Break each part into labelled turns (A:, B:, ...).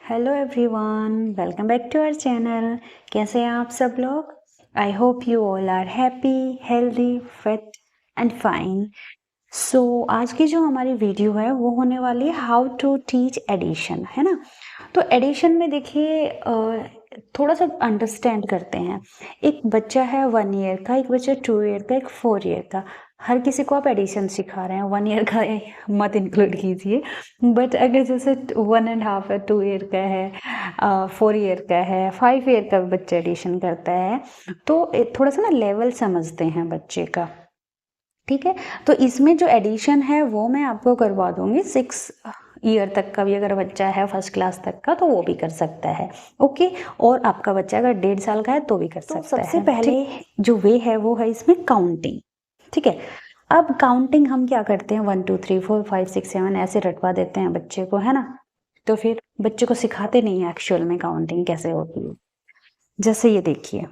A: Hello everyone, welcome back to our channel. कैसे हैं आप सब लोग? I hope you all are happy, healthy, fit and fine. So आज की जो हमारी वीडियो है वो होने वाली है हाउ टू टीच एडिशन, है ना। तो एडिशन में देखिए थोड़ा सा अंडरस्टैंड करते हैं। एक बच्चा है 1 ईयर का, एक बच्चा 2 ईयर का, एक 4 ईयर का। हर किसी को आप एडिशन सिखा रहे हैं, 1 ईयर का मत इंक्लूड कीजिए। बट अगर जैसे 1.5 है, 2 ईयर का है, 4 ईयर का है, 5 ईयर का भी बच्चा एडिशन करता है, तो थोड़ा सा ना लेवल समझते हैं बच्चे का। ठीक है, तो इसमें जो एडिशन है वो मैं आपको करवा दूंगी 6 ईयर तक का भी। अगर बच्चा है 1st क्लास तक का तो वो भी कर सकता है। ओके, और आपका बच्चा अगर 1.5 साल का है तो भी कर सकता है। सबसे पहले जो वे है वो है इसमें काउंटिंग। ठीक है, अब काउंटिंग हम क्या करते हैं, 1 2 3 4 5 6 7 ऐसे रटवा देते हैं बच्चे को, है ना। तो फिर बच्चे को सिखाते नहीं है एक्चुअल में काउंटिंग कैसे होती है। जैसे ये देखिए,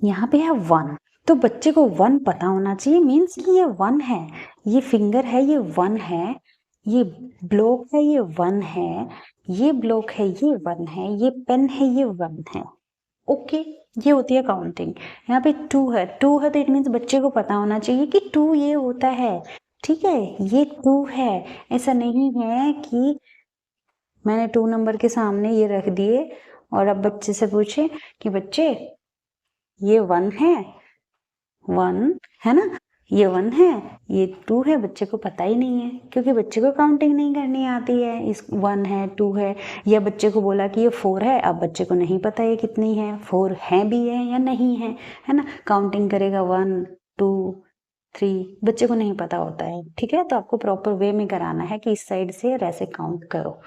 A: यहाँ पे है 1, तो बच्चे को 1 पता होना चाहिए, मीन्स कि ये 1 है, ये फिंगर है ये 1 है, ये ब्लॉक है ये 1 है, ये ब्लॉक है ये 1 है, ये पेन है ये 1 है। ओके, ये होती है काउंटिंग। यहाँ पे 2 है, 2 है तो इट मीन्स बच्चे को पता होना चाहिए कि 2 ये होता है। ठीक है, ये 2 है। ऐसा नहीं है कि मैंने 2 नंबर के सामने ये रख दिए और अब बच्चे से पूछे कि बच्चे ये 1 है, 1 है ना, ये 1 है, ये 2 है। बच्चे को पता ही नहीं है क्योंकि बच्चे को काउंटिंग नहीं करनी आती है। इस 1 है, 2 है, या बच्चे को बोला कि ये 4 है, अब बच्चे को नहीं पता ये कितनी है, 4 है भी है या नहीं है ना। काउंटिंग करेगा 1 2 3, बच्चे को नहीं पता होता है। ठीक है, तो आपको प्रॉपर वे में कराना है कि इस साइड से ऐसे काउंट करो।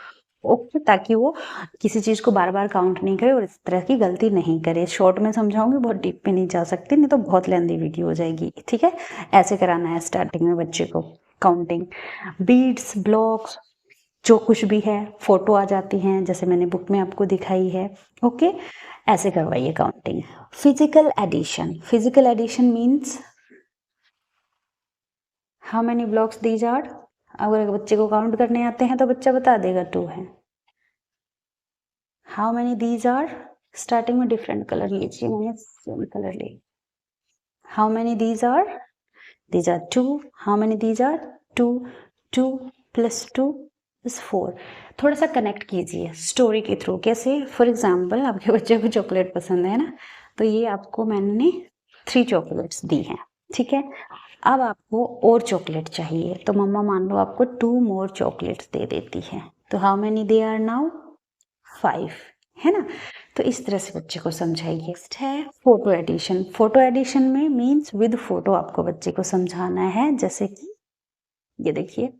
A: ओके, ताकि वो किसी चीज को बार बार काउंट नहीं करे और इस तरह की गलती नहीं करे। शॉर्ट में समझाऊंगी, बहुत डीप में नहीं जा सकती, नहीं तो बहुत लेंदी वीडियो हो जाएगी। ठीक है, ऐसे कराना है स्टार्टिंग में बच्चे को काउंटिंग। बीड्स, ब्लॉक्स, जो कुछ भी है, फोटो आ जाती हैं जैसे मैंने बुक में आपको दिखाई है। ओके, ऐसे करवाइए counting. Physical addition, physical addition means how many blocks these are. अगर बच्चे को काउंट करने आते हैं तो बच्चा बता देगा 2 है। How many these are, starting में डिफरेंट कलर लीजिए, मैंने सेम कलर ली। How many these are 2। How many these are 2, 2 plus 2 is 4। थोड़ा सा कनेक्ट कीजिए स्टोरी के थ्रू। कैसे? फॉर एग्जाम्पल, आपके बच्चे को चॉकलेट पसंद है ना, तो ये आपको मैंने 3 चॉकलेट्स दी हैं। ठीक है, अब आपको और चॉकलेट चाहिए तो मम्मा मान लो आपको 2 मोर चॉकलेट्स दे देती है। तो how many they are now 5, है ना। तो इस तरह से बच्चे को समझाइए। नेक्स्ट है फोटो एडिशन। फोटो एडिशन में मीन्स विद फोटो आपको बच्चे को समझाना है। जैसे कि ये देखिए,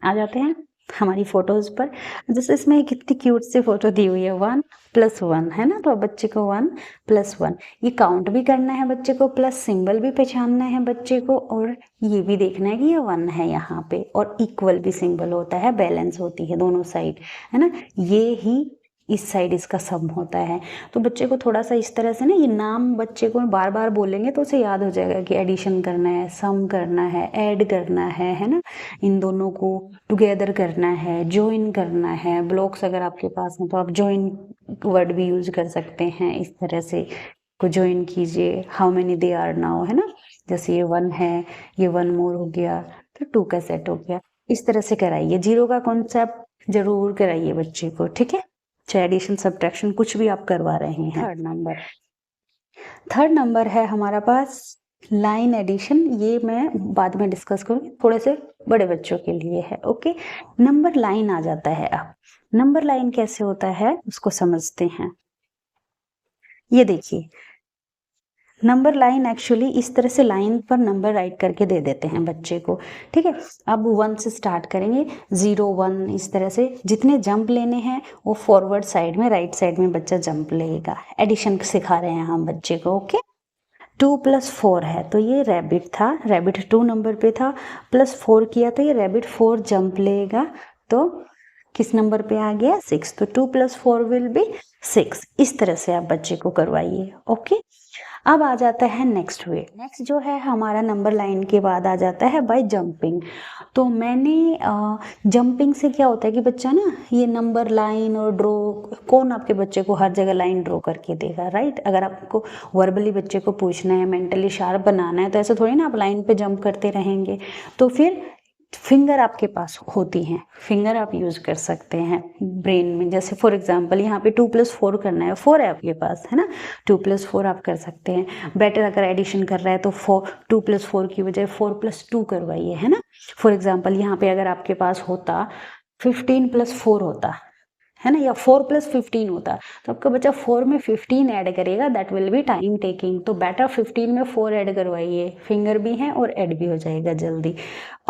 A: आ जाते हैं हमारी फोटोज पर। जैसे इसमें कितनी क्यूट सी फोटो दी हुई है, 1 + 1, है ना। तो अब बच्चे को 1 + 1 ये काउंट भी करना है बच्चे को, प्लस सिंबल भी पहचानना है बच्चे को, और ये भी देखना है कि ये 1 है यहाँ पे, और इक्वल भी सिंबल होता है, बैलेंस होती है दोनों साइड, है ना। ये ही इस साइड इसका सम होता है। तो बच्चे को थोड़ा सा इस तरह से ना, ये नाम बच्चे को बार बार बोलेंगे तो उसे याद हो जाएगा कि एडिशन करना है, सम करना है, ऐड करना है ना। इन दोनों को टुगेदर करना है, ज्वाइन करना है। ब्लॉक्स अगर आपके पास हैं तो आप ज्वाइन वर्ड भी यूज कर सकते हैं। इस तरह से को ज्वाइन कीजिए। How many they are now, है ना। जैसे ये 1 है, ये 1 मोर हो गया तो 2 का सेट हो गया। इस तरह से कराइए। 0 का कॉन्सेप्ट जरूर कराइए बच्चे को। ठीक है, चाहे एडिशन सब्ट्रैक्शन कुछ भी आप करवा रहे हैं। थर्ड नंबर है हमारा पास लाइन एडिशन। ये मैं बाद में डिस्कस करूँगी, थोड़े से बड़े बच्चों के लिए है। ओके, नंबर लाइन आ जाता है। अब नंबर लाइन कैसे होता है उसको समझते हैं। ये देखिए, नंबर लाइन एक्चुअली इस तरह से लाइन पर नंबर राइट करके दे देते हैं बच्चे को। ठीक है, अब 1 से स्टार्ट करेंगे, 0 1, इस तरह से जितने जंप लेने हैं वो फॉरवर्ड साइड में, राइट साइड में बच्चा जंप लेगा। एडिशन सिखा रहे हैं हम बच्चे को। ओके, 2 + 4 है तो ये रैबिट था, रैबिट 2 नंबर पे था, +4 किया तो ये रैबिट 4 जंप लेगा, तो किस नंबर पे आ गया 6, तो 2 + 4 विल बी 6। इस तरह से आप बच्चे को करवाइए। ओके, अब आ जाता है नेक्स्ट वे। नेक्स्ट जो है हमारा नंबर लाइन के बाद आ जाता है बाय जंपिंग। तो मैंने जंपिंग से क्या होता है कि बच्चा ना ये नंबर लाइन और ड्रॉ, कौन आपके बच्चे को हर जगह लाइन ड्रॉ करके देगा, राइट? अगर आपको वर्बली बच्चे को पूछना है, मेंटली शार्प बनाना है, तो ऐसे थोड़ी ना आप लाइन पे जंप करते रहेंगे। तो फिर फिंगर आपके पास होती हैं, फिंगर आप यूज कर सकते हैं ब्रेन में। जैसे फॉर एग्जांपल यहाँ पे 2 + 4 करना है, 4 है आपके पास, है ना, 2 + 4 आप कर सकते हैं। बेटर अगर एडिशन कर रहा है तो 2 + 4 की बजाय 4 + 2 करवाइए, है ना। फॉर एग्जांपल यहाँ पे अगर आपके पास होता 15 + 4 होता, है ना, या 4 + 15 होता, तो आपका बच्चा 4 में 15 ऐड करेगा, that will be time taking. तो बेटर 15 में 4 ऐड करवाइए, फिंगर भी है और ऐड भी हो जाएगा जल्दी।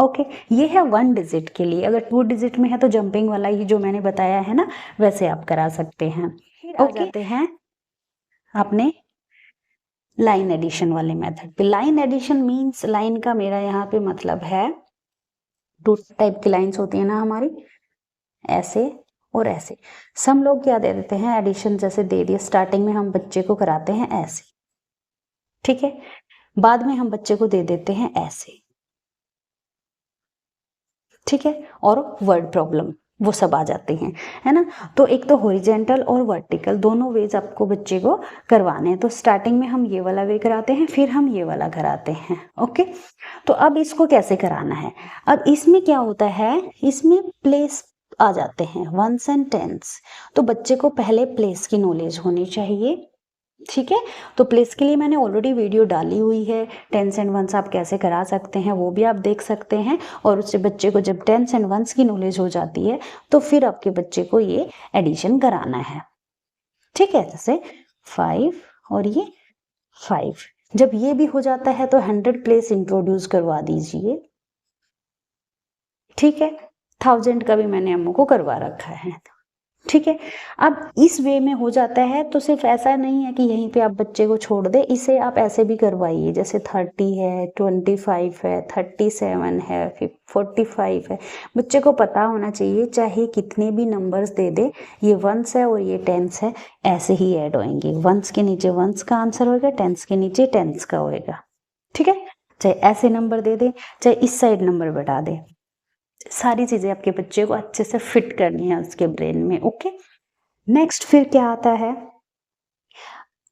A: ओके, ये है 1 डिजिट के लिए। अगर 2 डिजिट में है तो जंपिंग वाला ही जो मैंने बताया है ना, वैसे आप करा सकते हैं। फिर आ जाते हैं अपने लाइन एडिशन वाले मेथड पे। लाइन एडिशन मीन्स, लाइन का मेरा यहाँ पे मतलब है 2 टाइप की लाइन्स होती है ना हमारी, ऐसे और ऐसे। सम लोग क्या दे देते हैं, एडिशन जैसे दे दिया, स्टार्टिंग में हम बच्चे को कराते हैं ऐसे, ठीक है, बाद में हम बच्चे को दे देते हैं ऐसे, ठीक है, और वर्ड प्रॉब्लम वो सब आ जाते हैं, है ना। तो एक तो हॉरिजेंटल और वर्टिकल दोनों वेज आपको बच्चे को करवाने हैं। तो स्टार्टिंग में हम ये वाला वे कराते हैं, फिर हम ये वाला कराते हैं। ओके, तो अब इसको कैसे कराना है? अब इसमें क्या होता है, इसमें प्लेस आ जाते हैं, वंस एंड टेंस। तो बच्चे को पहले प्लेस की नॉलेज होनी चाहिए, ठीक है। तो प्लेस के लिए मैंने ऑलरेडी वीडियो डाली हुई है, टेंस एंड वंस आप कैसे करा सकते हैं वो भी आप देख सकते हैं। और उससे बच्चे को जब टेंस एंड वंस की नॉलेज हो जाती है तो फिर आपके बच्चे को ये एडिशन कराना है, ठीक है। जैसे 5 और ये 5, जब ये भी हो जाता है तो 100 प्लेस इंट्रोड्यूस करवा दीजिए, ठीक है। 1000 का भी मैंने अम्मू को करवा रखा है, ठीक है। अब इस वे में हो जाता है तो सिर्फ ऐसा नहीं है कि यहीं पे आप बच्चे को छोड़ दे, इसे आप ऐसे भी करवाइए, जैसे 30 है, 25 है, 37 है, फिर 45 है। बच्चे को पता होना चाहिए चाहे कितने भी नंबर्स दे दे, ये वंस है और ये टेंस है, ऐसे ही ऐड होंगे। वंस के नीचे वंस का आंसर होगा, टेंस के नीचे टेंस का होएगा, ठीक है। चाहे ऐसे नंबर दे दे, चाहे इस साइड नंबर बढ़ा दे, सारी चीजें आपके बच्चे को अच्छे से फिट करनी है उसके ब्रेन में। ओके, नेक्स्ट फिर क्या आता है,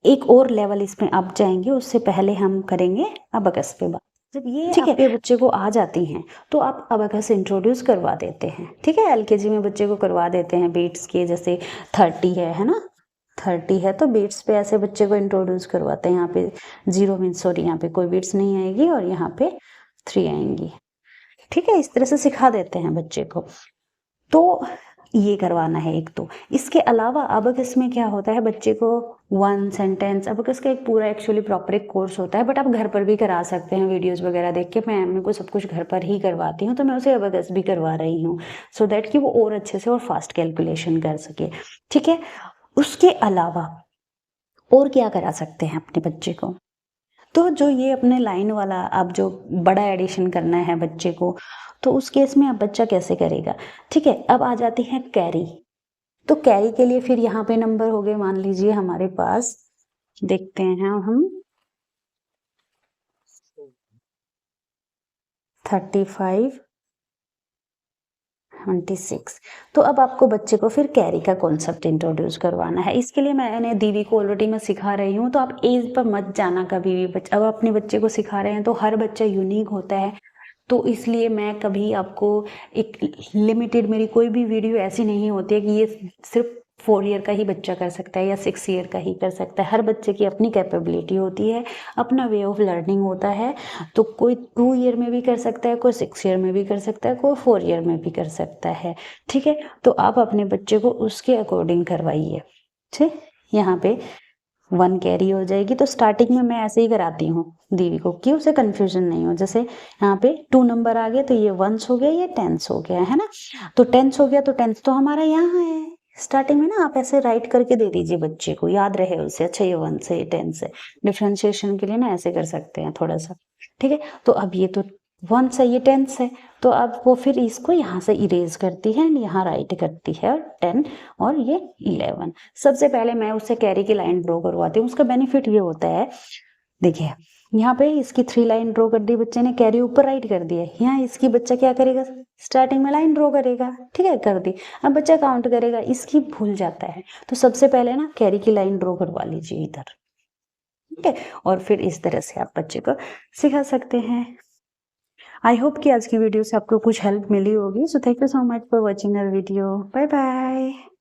A: एक और लेवल इसमें अप जाएंगे, उससे पहले हम करेंगे अबकस पे बात। जब ये आपके बच्चे को आ जाती हैं तो आप अबकस इंट्रोड्यूस करवा देते हैं, ठीक है। एलकेजी में बच्चे को करवा देते हैं बीट्स के, जैसे 30 है ना, 30 है तो बीट्स पे ऐसे बच्चे को इंट्रोड्यूस करवाते हैं। यहाँ पे 0 मीन्स सॉरी, यहाँ पे कोई बीट्स नहीं आएगी और यहाँ पे 3 आएंगी, ठीक है। इस तरह से सिखा देते हैं बच्चे को, तो ये करवाना है एक। तो इसके अलावा अबकस में क्या होता है, बच्चे को 1 सेंटेंस, अबकस का एक पूरा एक्चुअली प्रॉपर एक कोर्स होता है, बट आप घर पर भी करा सकते हैं वीडियोस वगैरह देख के। मैं मेरे को सब कुछ घर पर ही करवाती हूँ, तो मैं उसे अबकस भी करवा रही हूँ, सो दैट कि वो और अच्छे से और फास्ट कैलकुलेशन कर सके, ठीक है। उसके अलावा और क्या करा सकते हैं अपने बच्चे को, तो जो ये अपने लाइन वाला, अब जो बड़ा एडिशन करना है बच्चे को, तो उस केस में अब बच्चा कैसे करेगा, ठीक है। अब आ जाती है कैरी। तो कैरी के लिए फिर यहाँ पे नंबर हो गए, मान लीजिए हमारे पास, देखते हैं हम 35, 26। तो अब आपको बच्चे को फिर कैरी का कॉन्सेप्ट इंट्रोड्यूस करवाना है। इसके लिए मैंने दीदी को ऑलरेडी मैं सिखा रही हूँ, तो आप एज पर मत जाना कभी भी। अब अपने बच्चे को सिखा रहे हैं तो हर बच्चा यूनिक होता है, तो इसलिए मैं कभी आपको एक लिमिटेड, मेरी कोई भी वीडियो ऐसी नहीं होती है कि ये सिर्फ 4 ईयर का ही बच्चा कर सकता है या 6 ईयर का ही कर सकता है। हर बच्चे की अपनी कैपेबिलिटी होती है, अपना वे ऑफ लर्निंग होता है। तो कोई 2 ईयर में भी कर सकता है, कोई 6 ईयर में भी कर सकता है, कोई 4 ईयर में भी कर सकता है, ठीक है। तो आप अपने बच्चे को उसके अकॉर्डिंग करवाइए, ठीक। यहाँ पे 1 कैरी हो जाएगी। तो स्टार्टिंग में मैं ऐसे ही कराती हूँ दीदी को कि उसे कंफ्यूजन नहीं हो। जैसे यहाँ पे 2 नंबर आ गए तो ये 1s हो गया, ये 10s हो गया, है ना। तो 10s हो गया तो 10s तो हमारा यहाँ है स्टार्टिंग में ना, आप ऐसे राइट करके दे दीजिए बच्चे को, याद रहे उसे, अच्छा ये 1 से, ये 10 से। डिफ्रेंशिएशन के लिए ना ऐसे कर सकते हैं थोड़ा सा, ठीक है। तो अब ये तो वंस है, ये टेंस है, तो अब वो फिर इसको यहाँ से इरेज करती है एंड यहाँ राइट करती है, और 10 और ये 11। सबसे पहले मैं उससे कैरी की लाइन ड्रॉ करवाती हूँ। उसका बेनिफिट ये होता है, देखिए यहाँ पे इसकी 3 लाइन ड्रॉ कर दी बच्चे ने, कैरी ऊपर राइट कर दिया, यहाँ इसकी बच्चा क्या करेगा, स्टार्टिंग में लाइन ड्रॉ करेगा, ठीक है, कर दी। अब बच्चा काउंट करेगा, इसकी भूल जाता है, तो सबसे पहले ना कैरी की लाइन ड्रॉ करवा लीजिए इधर, ठीक है, और फिर इस तरह से आप बच्चे को सिखा सकते हैं। आई होप कि आज की वीडियो से आपको कुछ हेल्प मिली होगी। So thank you so much for watching our video. Bye bye.